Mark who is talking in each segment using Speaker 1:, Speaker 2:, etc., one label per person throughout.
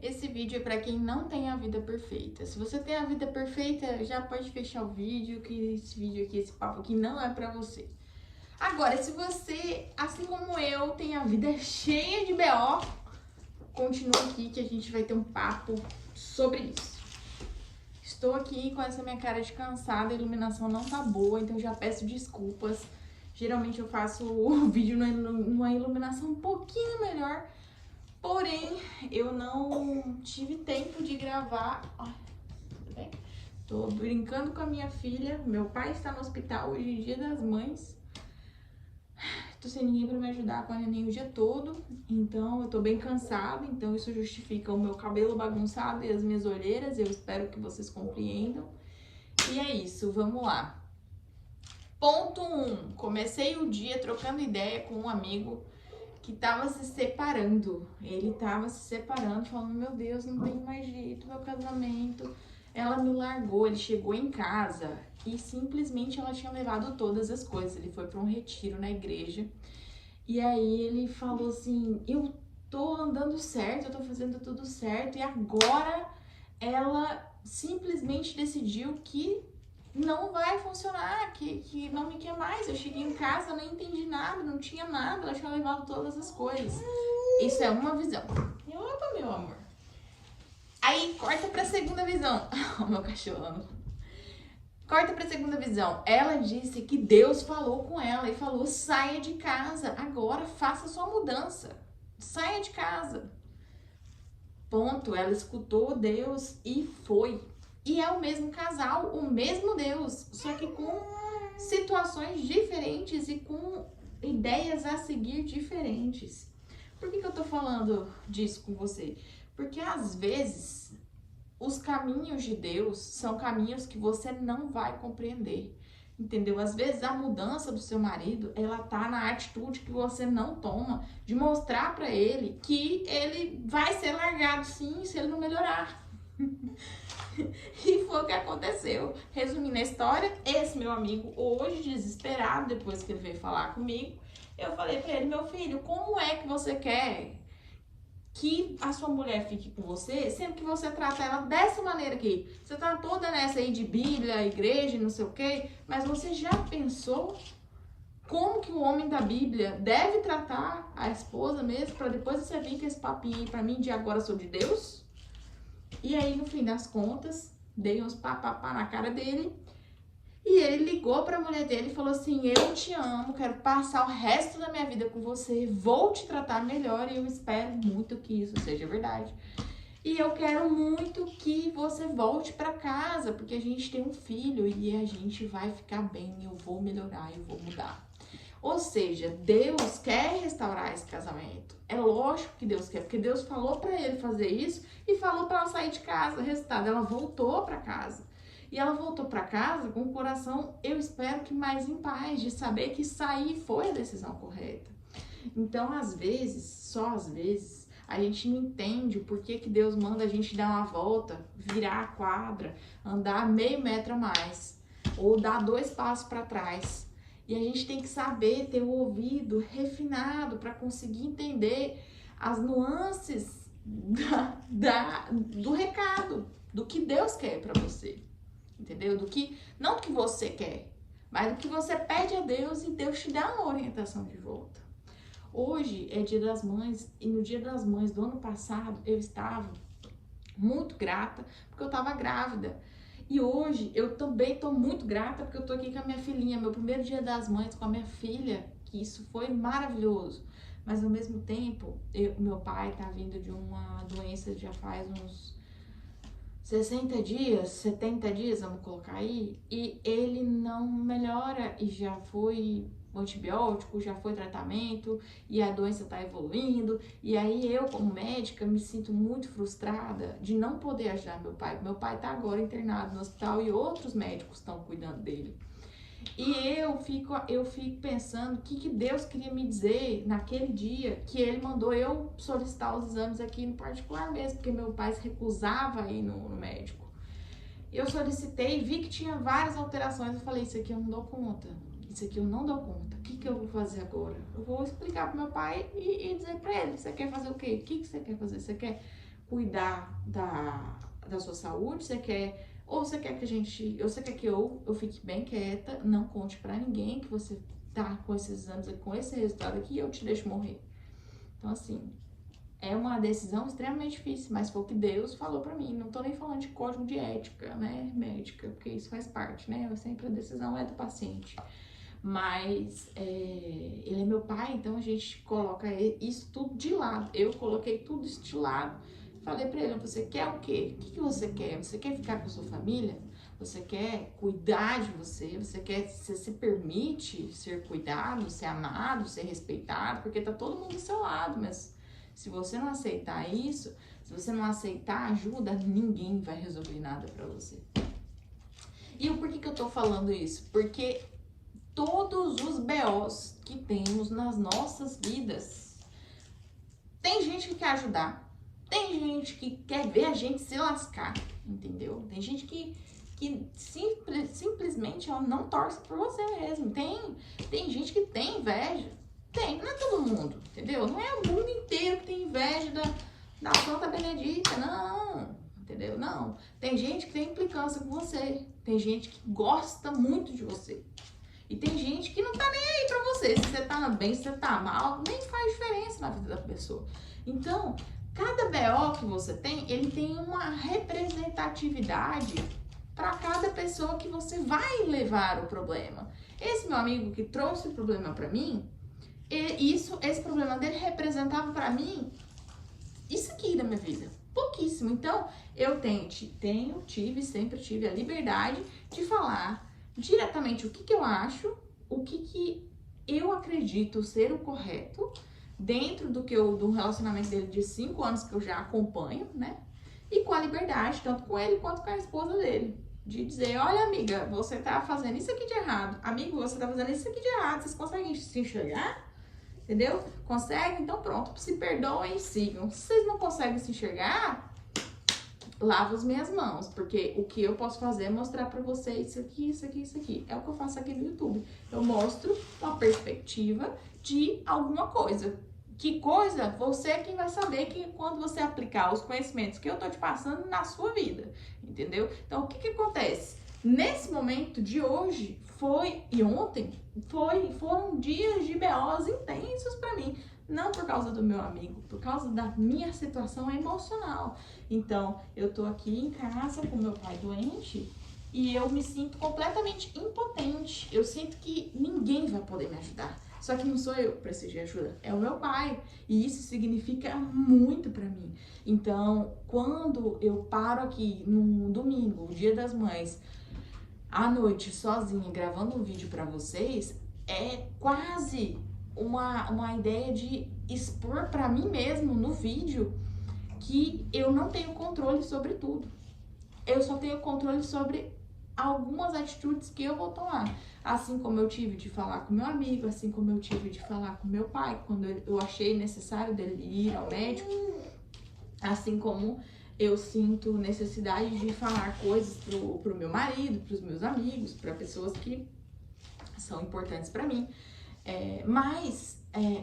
Speaker 1: Esse vídeo é para quem não tem a vida perfeita. Se você tem a vida perfeita, já pode fechar o vídeo, que esse vídeo aqui, esse papo aqui não é para você. Agora, se você, assim como eu, tem a vida cheia de BO, continua aqui que a gente vai ter um papo sobre isso. Estou aqui com essa minha cara de cansada, a iluminação não tá boa, então já peço desculpas. Geralmente eu faço o vídeo numa iluminação um pouquinho melhor, porém eu não tive tempo de gravar. Ai, tudo bem? Tô brincando com a minha filha, meu pai está no hospital hoje, Dia das Mães. Tô sem ninguém pra me ajudar com a neném o dia todo, então eu tô bem cansada, então isso justifica o meu cabelo bagunçado e as minhas olheiras, eu espero que vocês compreendam. E é isso, vamos lá. Ponto 1. Comecei o dia trocando ideia com um amigo que tava se separando. Ele tava se separando, falando, meu Deus, não tem mais jeito, meu casamento. Ela me largou, ele chegou em casa e simplesmente ela tinha levado todas as coisas. Ele foi para um retiro na igreja. E aí ele falou assim, eu tô andando certo, eu tô fazendo tudo certo. E agora ela simplesmente decidiu que não vai funcionar, que não me quer mais. Eu cheguei em casa, eu nem entendi nada, não tinha nada, ela tinha levado todas as coisas. Isso é uma visão. Opa, meu amor. Aí corta pra segunda visão. O meu cachorro. Corta pra segunda visão. Ela disse que Deus falou com ela e falou: saia de casa, agora faça sua mudança. Saia de casa. Ponto. Ela escutou Deus e foi. E é o mesmo casal, o mesmo Deus, só que com situações diferentes e com ideias a seguir diferentes. Por que eu tô falando disso com você? Porque às vezes os caminhos de Deus são caminhos que você não vai compreender. Entendeu? Às vezes a mudança do seu marido, ela tá na atitude que você não toma de mostrar para ele que ele vai ser largado sim, se ele não melhorar. E foi o que aconteceu. Resumindo a história, esse meu amigo hoje desesperado, depois que ele veio falar comigo, eu falei para ele, meu filho, como é que você quer que a sua mulher fique com você, sendo que você trata ela dessa maneira aqui? Você tá toda nessa aí de Bíblia, igreja, não sei o quê, mas você já pensou como que o homem da Bíblia deve tratar a esposa mesmo, para depois você vir com esse papinho aí pra mim de agora sou de Deus? E aí, no fim das contas, dei uns papapá na cara dele. E ele ligou pra mulher dele e falou assim, eu te amo, quero passar o resto da minha vida com você, vou te tratar melhor e eu espero muito que isso seja verdade. E eu quero muito que você volte pra casa, porque a gente tem um filho e a gente vai ficar bem, eu vou melhorar, eu vou mudar. Ou seja, Deus quer restaurar esse casamento. É lógico que Deus quer, porque Deus falou pra ele fazer isso e falou pra ela sair de casa. Resultado, ela voltou pra casa. E ela voltou pra casa com o coração, eu espero que mais em paz, de saber que sair foi a decisão correta. Então, às vezes, só às vezes, a gente não entende o porquê que Deus manda a gente dar uma volta, virar a quadra, andar meio metro a mais, ou dar 2 passos para trás. E a gente tem que saber ter o ouvido refinado para conseguir entender as nuances do recado, do que Deus quer para você. Entendeu? Do que, não do que você quer, mas do que você pede a Deus e Deus te dá uma orientação de volta. Hoje é Dia das Mães e no Dia das Mães do ano passado eu estava muito grata porque eu estava grávida. E hoje eu também estou muito grata porque eu estou aqui com a minha filhinha, meu primeiro Dia das Mães com a minha filha, que isso foi maravilhoso. Mas ao mesmo tempo, meu pai está vindo de uma doença já faz uns 60 dias, 70 dias, vamos colocar aí, e ele não melhora e já foi antibiótico, já foi tratamento e a doença está evoluindo. E aí eu, como médica, me sinto muito frustrada de não poder ajudar meu pai. Meu pai está agora internado no hospital e outros médicos estão cuidando dele. E eu fico pensando o que Deus queria me dizer naquele dia que ele mandou eu solicitar os exames aqui no particular mesmo, porque meu pai se recusava a ir no médico. Eu solicitei, vi que tinha várias alterações, eu falei, isso aqui eu não dou conta, isso aqui eu não dou conta, o que eu vou fazer agora? Eu vou explicar pro meu pai e dizer pra ele, você quer fazer o quê? O que você quer fazer? Você quer cuidar da sua saúde, você quer, ou você quer que a gente, ou você quer que eu fique bem quieta, não conte pra ninguém que você tá com esses exames, com esse resultado aqui, e eu te deixo morrer. Então, assim, é uma decisão extremamente difícil, mas foi o que Deus falou pra mim. Não tô nem falando de código de ética, né, médica, porque isso faz parte, né? Sempre a decisão é do paciente. Mas ele é meu pai, então a gente coloca isso tudo de lado. Eu coloquei tudo isso de lado. Falei pra ele, você quer o quê? O que você quer? Você quer ficar com a sua família? Você quer cuidar de você? Você se permite ser cuidado, ser amado, ser respeitado? Porque tá todo mundo do seu lado, mas se você não aceitar isso, se você não aceitar ajuda, ninguém vai resolver nada pra você. E por que eu tô falando isso? Porque todos os BOs que temos nas nossas vidas, tem gente que quer ajudar, tem gente que quer ver a gente se lascar, entendeu? Tem gente que simplesmente ó, não torce por você mesmo. Tem gente que tem inveja. Não é todo mundo, entendeu? Não é o mundo inteiro que tem inveja da Santa Benedita, não, entendeu? Não. Tem gente que tem implicância com você, tem gente que gosta muito de você. E tem gente que não tá nem aí pra você. Se você tá bem, se você tá mal, nem faz diferença na vida da pessoa. Então, cada BO que você tem, ele tem uma representatividade para cada pessoa que você vai levar o problema. Esse meu amigo que trouxe o problema pra mim, esse problema dele representava pra mim isso aqui da minha vida. Pouquíssimo. Então, eu sempre tive a liberdade de falar diretamente o que eu acho, o que eu acredito ser o correto, dentro do relacionamento dele de 5 anos que eu já acompanho, né? E com a liberdade, tanto com ele quanto com a esposa dele, de dizer, olha amiga, você tá fazendo isso aqui de errado, amigo, você tá fazendo isso aqui de errado, vocês conseguem se enxergar? Entendeu? Conseguem? Então pronto, se perdoem e sigam. Se vocês não conseguem se enxergar, lavo as minhas mãos, porque o que eu posso fazer é mostrar pra vocês isso aqui, isso aqui, isso aqui. É o que eu faço aqui no YouTube. Eu mostro uma perspectiva de alguma coisa. Que coisa? Você é quem vai saber que quando você aplicar os conhecimentos que eu tô te passando na sua vida, entendeu? Então, o que acontece? Nesse momento de hoje, e ontem, foram dias de BOs intensos pra mim. Não por causa do meu amigo, por causa da minha situação emocional. Então, eu tô aqui em casa com meu pai doente e eu me sinto completamente impotente. Eu sinto que ninguém vai poder me ajudar. Só que não sou eu que preciso de ajuda, é o meu pai. E isso significa muito pra mim. Então, quando eu paro aqui no domingo, o Dia das Mães, à noite, sozinha, gravando um vídeo pra vocês, é quase uma ideia de expor pra mim mesmo no vídeo que eu não tenho controle sobre tudo. Eu só tenho controle sobre algumas atitudes que eu vou tomar. Assim como eu tive de falar com meu amigo, assim como eu tive de falar com meu pai, quando eu achei necessário dele ir ao médico, assim como eu sinto necessidade de falar coisas pro meu marido, pros meus amigos, para pessoas que são importantes pra mim. Mas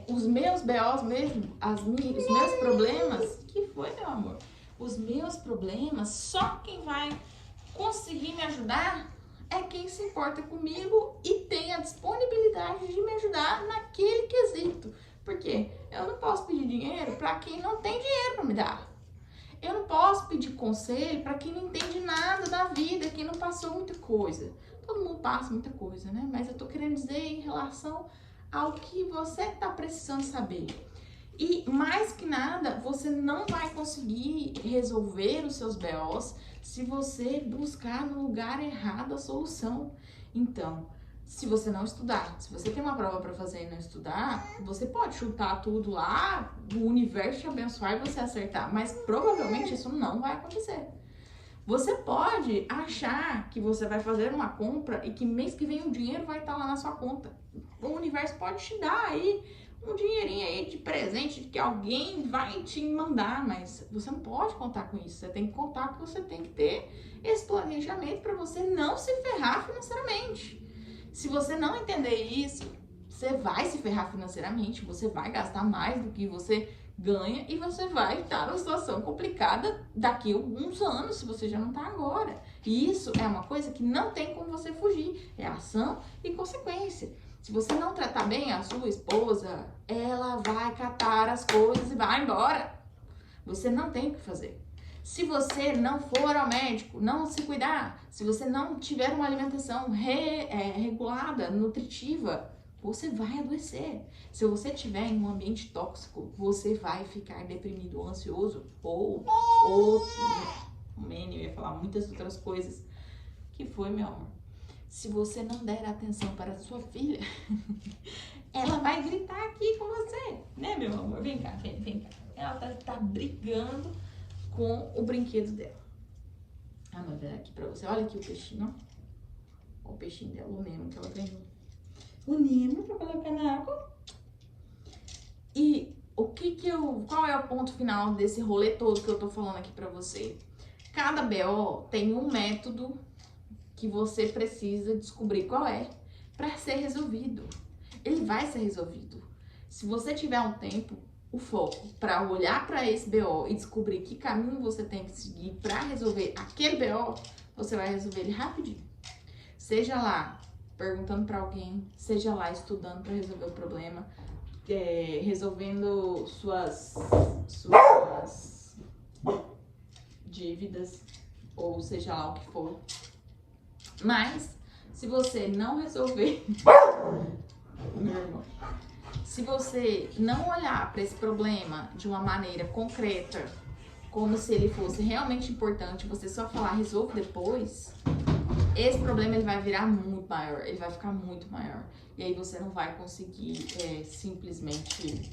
Speaker 1: os meus BOs mesmo, os meus problemas, que foi, meu amor? Os meus problemas, só quem vai conseguir me ajudar é quem se importa comigo e tem a disponibilidade de me ajudar naquele quesito. Por quê? Eu não posso pedir dinheiro para quem não tem dinheiro para me dar. Eu não posso pedir conselho para quem não entende nada da vida, quem não passou muita coisa. Todo mundo passa muita coisa, né? Mas eu tô querendo dizer em relação ao que você tá precisando saber. E mais que nada, você não vai conseguir resolver os seus BOs se você buscar no lugar errado a solução. Então, se você não estudar, se você tem uma prova para fazer e não estudar, você pode chutar tudo lá, o universo te abençoar e você acertar, mas provavelmente isso não vai acontecer. Você pode achar que você vai fazer uma compra e que mês que vem o dinheiro vai estar lá na sua conta. O universo pode te dar aí um dinheirinho aí de presente que alguém vai te mandar, mas você não pode contar com isso. Você tem que contar que você tem que ter esse planejamento para você não se ferrar financeiramente. Se você não entender isso, você vai se ferrar financeiramente, você vai gastar mais do que você ganha e você vai estar numa situação complicada daqui a alguns anos, se você já não está agora. E isso é uma coisa que não tem como você fugir, é ação e consequência. Se você não tratar bem a sua esposa, ela vai catar as coisas e vai embora. Você não tem o que fazer. Se você não for ao médico, não se cuidar, se você não tiver uma alimentação regulada, nutritiva, você vai adoecer. Se você estiver em um ambiente tóxico, você vai ficar deprimido, ansioso ou o Manny ia falar muitas outras coisas. Que foi, meu amor? Se você não der atenção para a sua filha, ela vai gritar aqui com você, né, meu amor? Vem cá, vem cá. Ela tá brigando com o brinquedo dela. Ah, vou ver aqui pra você. Olha aqui o peixinho, ó. O peixinho dela, o Nemo que ela ganhou. O Nemo pra colocar na água. E qual é o ponto final desse rolê todo que eu tô falando aqui pra você? Cada BO tem um método que você precisa descobrir qual é pra ser resolvido. Ele vai ser resolvido. Se você tiver um tempo, o foco para olhar para esse BO e descobrir que caminho você tem que seguir para resolver aquele BO, você vai resolver ele rapidinho. Seja lá perguntando para alguém, seja lá estudando para resolver o problema, resolvendo suas dívidas, ou seja lá o que for. Mas, se você não resolver... Meu irmão. Se você não olhar para esse problema de uma maneira concreta, como se ele fosse realmente importante, você só falar resolve depois, esse problema ele vai virar muito maior, ele vai ficar muito maior. E aí você não vai conseguir simplesmente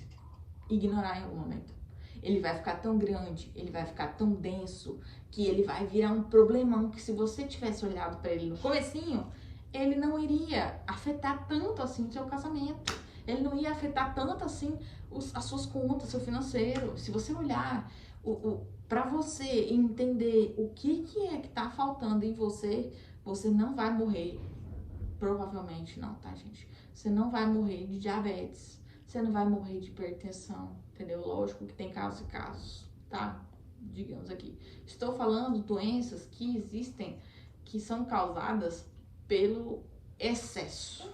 Speaker 1: ignorar em algum momento. Ele vai ficar tão grande, ele vai ficar tão denso, que ele vai virar um problemão que se você tivesse olhado para ele no comecinho, ele não iria afetar tanto assim o seu casamento. Ele não ia afetar tanto assim as suas contas, seu financeiro. Se você olhar para você entender o que é que tá faltando em você, você não vai morrer. Provavelmente não, tá, gente? Você não vai morrer de diabetes. Você não vai morrer de hipertensão, entendeu? Lógico que tem casos e casos, tá? Digamos aqui. Estou falando doenças que existem, que são causadas pelo excesso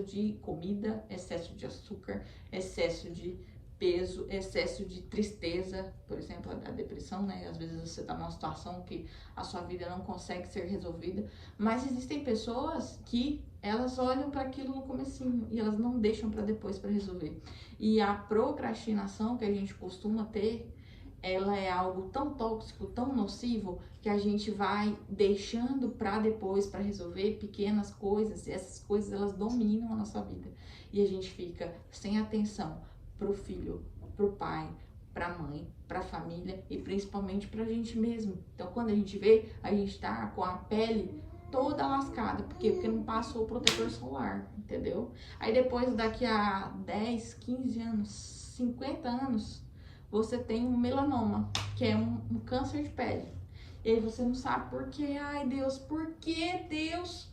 Speaker 1: de comida, excesso de açúcar, excesso de peso, excesso de tristeza, por exemplo, a depressão, né? Às vezes você tá numa situação que a sua vida não consegue ser resolvida, mas existem pessoas que elas olham para aquilo no comecinho e elas não deixam para depois para resolver. E a procrastinação que a gente costuma ter, ela é algo tão tóxico, tão nocivo, que a gente vai deixando para depois para resolver pequenas coisas, e essas coisas elas dominam a nossa vida. E a gente fica sem atenção pro filho, pro pai, pra mãe, pra família e principalmente pra gente mesmo. Então quando a gente vê, a gente tá com a pele toda lascada. Por quê? Porque não passou o protetor solar, entendeu? Aí depois, daqui a 10, 15 anos, 50 anos, você tem um melanoma, que é um câncer de pele. E aí você não sabe por quê. Ai, Deus, por que, Deus,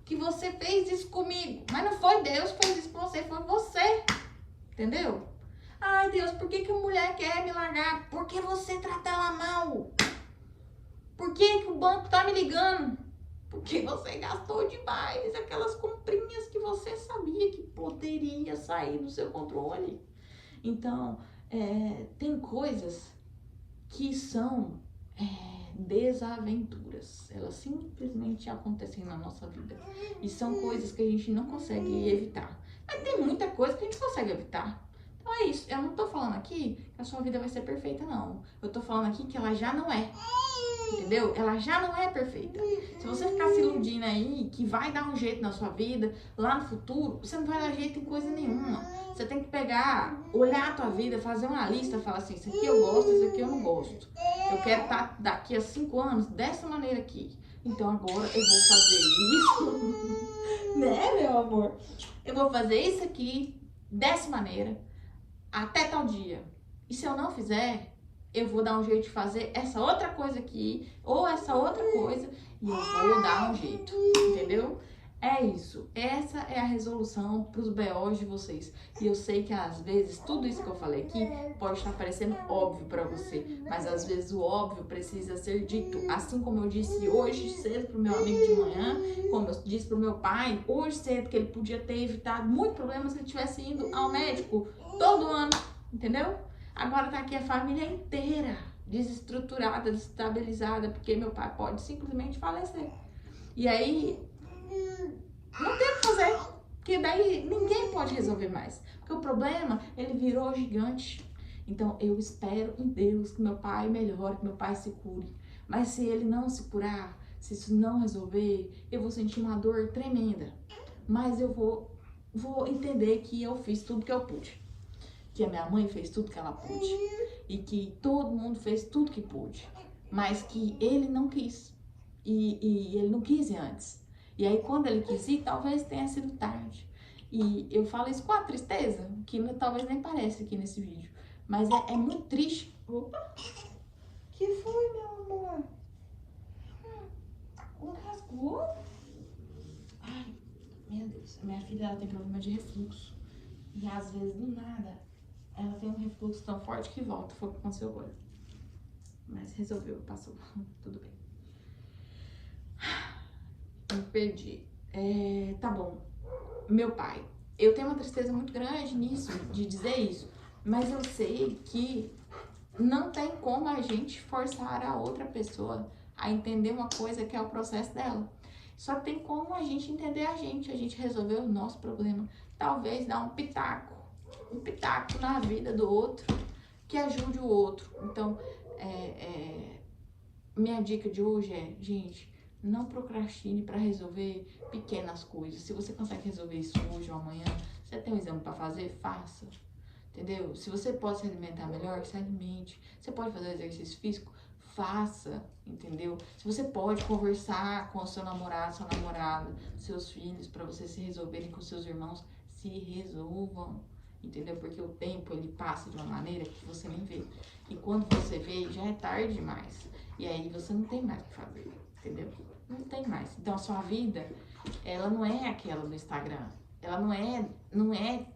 Speaker 1: que você fez isso comigo? Mas não foi Deus que fez isso com você, foi você. Entendeu? Ai, Deus, por que a mulher quer me largar? Porque você trata ela mal. Por que o banco tá me ligando? Porque você gastou demais aquelas comprinhas que você sabia que poderia sair do seu controle. Então, tem coisas que são desaventuras. Elas simplesmente acontecem na nossa vida. E são coisas que a gente não consegue evitar. Mas tem muita coisa que a gente consegue evitar. Então é isso. Eu não tô falando aqui que a sua vida vai ser perfeita, não. Eu tô falando aqui que ela já não é. Entendeu? Ela já não é perfeita. Se você ficar se iludindo aí que vai dar um jeito na sua vida, lá no futuro, você não vai dar jeito em coisa nenhuma. Você tem que pegar, olhar a tua vida, fazer uma lista, falar assim, isso aqui eu gosto, isso aqui eu não gosto. Eu quero estar daqui a 5 anos dessa maneira aqui. Então agora eu vou fazer isso. Né, meu amor? Eu vou fazer isso aqui dessa maneira até tal dia. E se eu não fizer, eu vou dar um jeito de fazer essa outra coisa aqui, ou essa outra coisa, e eu vou dar um jeito, entendeu? É isso, essa é a resolução para os BOs de vocês. E eu sei que às vezes tudo isso que eu falei aqui pode estar parecendo óbvio para você, mas às vezes o óbvio precisa ser dito. Assim como eu disse hoje cedo pro meu amigo de manhã, como eu disse pro meu pai hoje cedo, que ele podia ter evitado muito problema se ele tivesse ido ao médico todo ano, entendeu? Agora tá aqui a família inteira desestruturada, desestabilizada, porque meu pai pode simplesmente falecer. E aí não tem o que fazer, porque daí ninguém pode resolver mais. Porque o problema, ele virou gigante. Então eu espero em Deus que meu pai melhore, que meu pai se cure. Mas se ele não se curar, se isso não resolver, eu vou sentir uma dor tremenda. Mas eu vou entender que eu fiz tudo que eu pude. Que a minha mãe fez tudo que ela pôde. E que todo mundo fez tudo que pôde. Mas que ele não quis. E ele não quis ir antes. E aí, quando ele quis ir, talvez tenha sido tarde. E eu falo isso com a tristeza, que talvez nem pareça aqui nesse vídeo. Mas é muito triste. Opa! Que foi, meu amor? Rasgou? Ai, meu Deus. Minha filha, ela tem problema de refluxo. E às vezes, do nada, ela tem um refluxo tão forte que volta. Foi o que aconteceu agora. Mas resolveu, passou. Tudo bem. Me perdi. Tá bom. Meu pai. Eu tenho uma tristeza muito grande nisso, de dizer isso. Mas eu sei que não tem como a gente forçar a outra pessoa a entender uma coisa que é o processo dela. Só tem como a gente entender a gente resolver o nosso problema. Talvez dar um pitaco na vida do outro, que ajude o outro. Então, minha dica de hoje é, gente, não procrastine para resolver pequenas coisas. Se você consegue resolver isso hoje ou amanhã, você tem um exame para fazer, faça. Entendeu? Se você pode se alimentar melhor, se alimente. Você pode fazer exercício físico, faça. Entendeu? Se você pode conversar com o seu namorado, sua namorada, seus filhos, para vocês se resolverem com seus irmãos, se resolvam. Entendeu? Porque o tempo, ele passa de uma maneira que você nem vê. E quando você vê, já é tarde demais. E aí você não tem mais o que fazer. Entendeu? Não tem mais. Então a sua vida, ela não é aquela do Instagram. Ela não é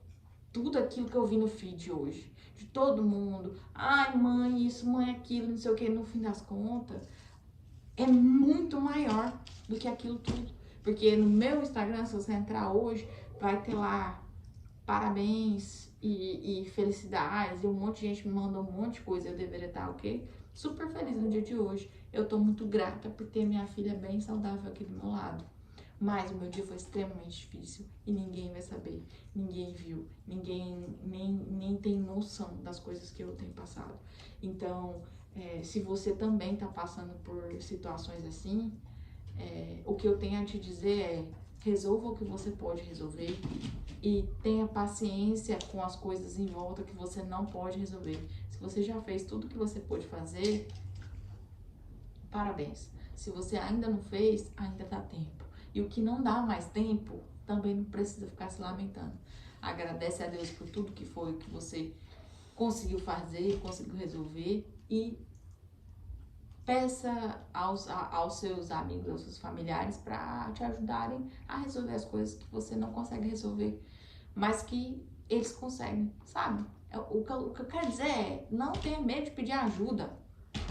Speaker 1: tudo aquilo que eu vi no feed hoje. De todo mundo. Ai, mãe, isso, mãe, aquilo, não sei o que. No fim das contas, é muito maior do que aquilo tudo. Porque no meu Instagram, se você entrar hoje, vai ter lá parabéns e felicidades. E um monte de gente me mandou um monte de coisa. Eu deveria estar, ok? Super feliz no dia de hoje. Eu tô muito grata por ter minha filha bem saudável aqui do meu lado. Mas o meu dia foi extremamente difícil e ninguém vai saber, ninguém viu, ninguém nem tem noção das coisas que eu tenho passado. Então, se você também tá passando por situações assim, o que eu tenho a te dizer é, resolva o que você pode resolver e tenha paciência com as coisas em volta que você não pode resolver. Se você já fez tudo que você pôde fazer, parabéns. Se você ainda não fez, ainda dá tempo. E o que não dá mais tempo, também não precisa ficar se lamentando. Agradece a Deus por tudo que foi, que você conseguiu fazer, conseguiu resolver e peça aos seus amigos, aos seus familiares para te ajudarem a resolver as coisas que você não consegue resolver, mas que eles conseguem, sabe? O que eu quero dizer é, não tenha medo de pedir ajuda.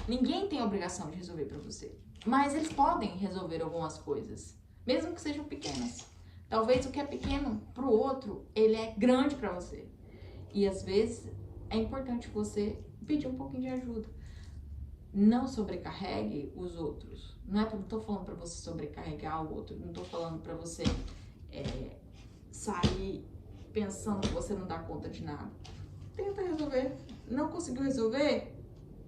Speaker 1: Ninguém tem a obrigação de resolver para você, mas eles podem resolver algumas coisas, mesmo que sejam pequenas. Talvez o que é pequeno pro outro, ele é grande para você. E às vezes é importante você pedir um pouquinho de ajuda. Não sobrecarregue os outros. Não tô falando para você sobrecarregar o outro. Não tô falando para você sair pensando que você não dá conta de nada. Tenta resolver. Não conseguiu resolver?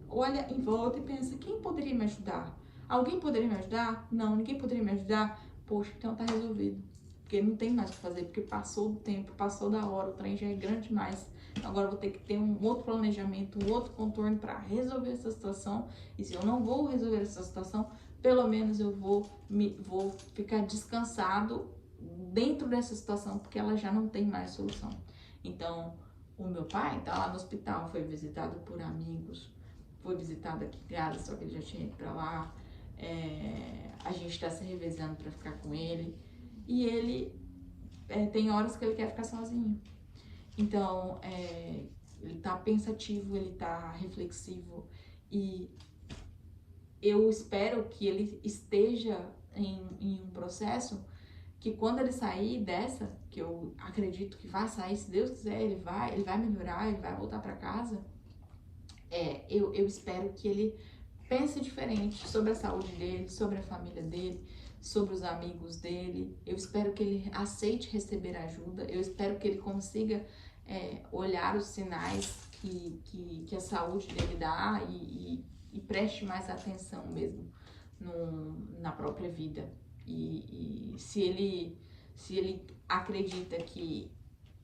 Speaker 1: Olha em volta e pensa, quem poderia me ajudar? Alguém poderia me ajudar? Não, ninguém poderia me ajudar? Poxa, então tá resolvido. Porque não tem mais o que fazer, porque passou do tempo, passou da hora, o trem já é grande demais. Agora eu vou ter que ter um outro planejamento, um outro contorno para resolver essa situação. E se eu não vou resolver essa situação, pelo menos eu vou ficar descansado dentro dessa situação, porque ela já não tem mais solução. Então, o meu pai tá lá no hospital, foi visitado por amigos, foi visitado aqui em casa, só que ele já tinha ido pra lá. A gente tá se revezando pra ficar com ele. e ele tem horas que ele quer ficar sozinho. Então, ele tá pensativo, ele tá reflexivo, e eu espero que ele esteja em um processo que quando ele sair dessa, que eu acredito que vai sair, se Deus quiser, ele vai melhorar, ele vai voltar para casa, eu espero que ele pense diferente sobre a saúde dele, sobre a família dele, sobre os amigos dele. Eu espero que ele aceite receber ajuda, eu espero que ele consiga olhar os sinais que a saúde dele dá e preste mais atenção mesmo na própria vida. E se ele acredita que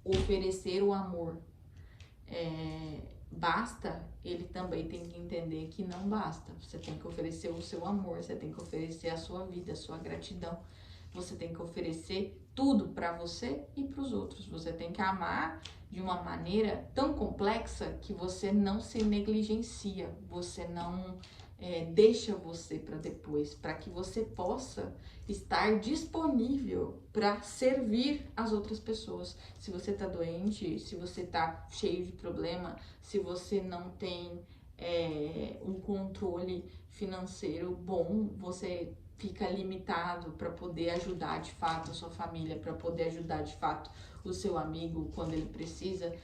Speaker 1: oferecer o amor basta, ele também tem que entender que não basta. Você tem que oferecer o seu amor, você tem que oferecer a sua vida, a sua gratidão. Você tem que oferecer tudo para você e para os outros. Você tem que amar de uma maneira tão complexa que você não se negligencia, você não deixa você para depois, para que você possa estar disponível para servir as outras pessoas. Se você tá doente, se você tá cheio de problema, se você não tem um controle financeiro bom, você fica limitado para poder ajudar de fato a sua família, para poder ajudar de fato o seu amigo quando ele precisa,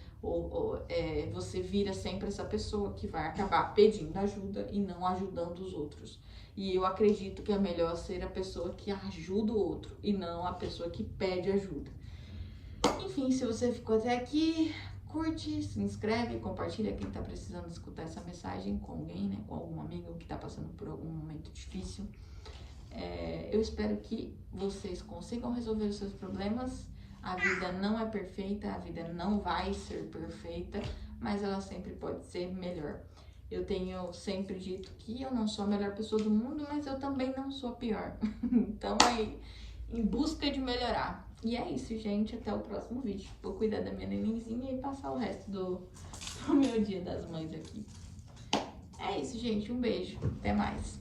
Speaker 1: você vira sempre essa pessoa que vai acabar pedindo ajuda e não ajudando os outros. E eu acredito que é melhor ser a pessoa que ajuda o outro e não a pessoa que pede ajuda. Enfim, se você ficou até aqui, curte, se inscreve, compartilha quem tá precisando escutar essa mensagem com alguém, né? Com algum amigo que tá passando por algum momento difícil. Eu espero que vocês consigam resolver os seus problemas. A vida não é perfeita, a vida não vai ser perfeita, mas ela sempre pode ser melhor. Eu tenho sempre dito que eu não sou a melhor pessoa do mundo, mas eu também não sou a pior. Então, em busca de melhorar. E é isso, gente. Até o próximo vídeo. Vou cuidar da minha nenenzinha e passar o resto do meu Dia das Mães aqui. É isso, gente. Um beijo. Até mais.